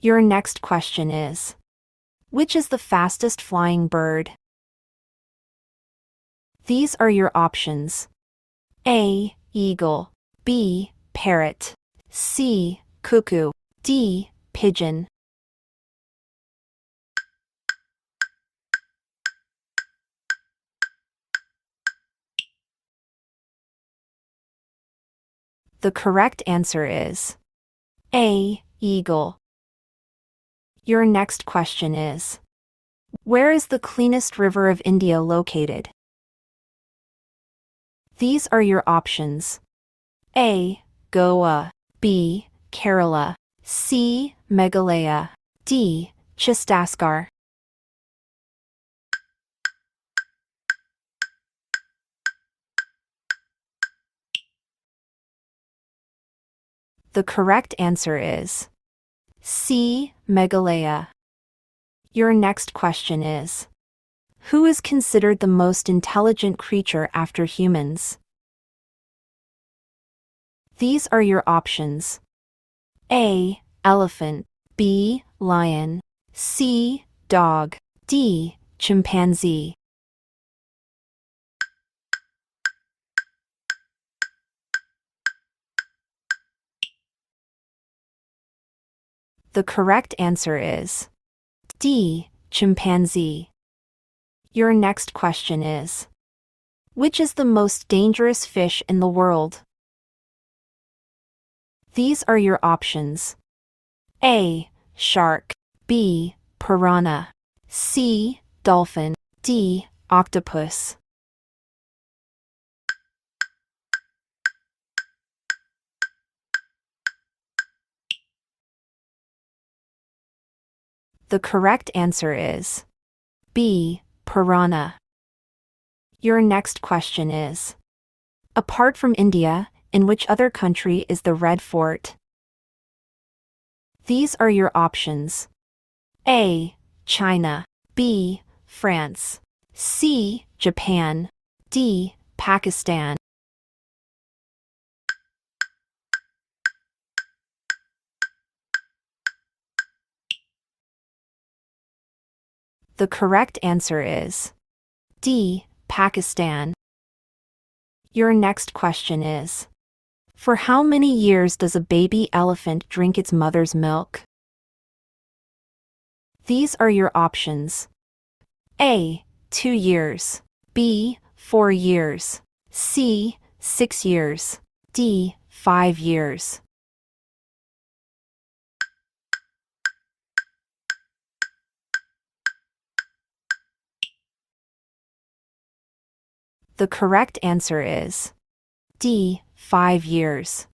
Your next question is, which is the fastest flying bird? These are your options. A. Eagle. B. Parrot. C. Cuckoo. D. Pigeon. The correct answer is A. Eagle. Your next question is, where is the cleanest river of India located? These are your options. A. Goa. B. Kerala. C. Meghalaya. D. Chhattisgarh. The correct answer is C. Meghalaya. Your next question is, who is considered the most intelligent creature after humans? These are your options. A. Elephant. B. Lion. C. Dog. D. Chimpanzee. The correct answer is D. Chimpanzee. Your next question is, which is the most dangerous fish in the world? These are your options. A. Shark. B. Piranha. C. Dolphin. D. Octopus. The correct answer is B. Piranha. Your next question is, apart from India, in which other country is the Red Fort? These are your options. A. China. B. France. C. Japan. D. Pakistan. The correct answer is D. Pakistan. Your next question is, for how many years does a baby elephant drink its mother's milk? These are your options. A. 2 years. B. 4 years. C. 6 years. D. 5 years. The correct answer is D. 5 years.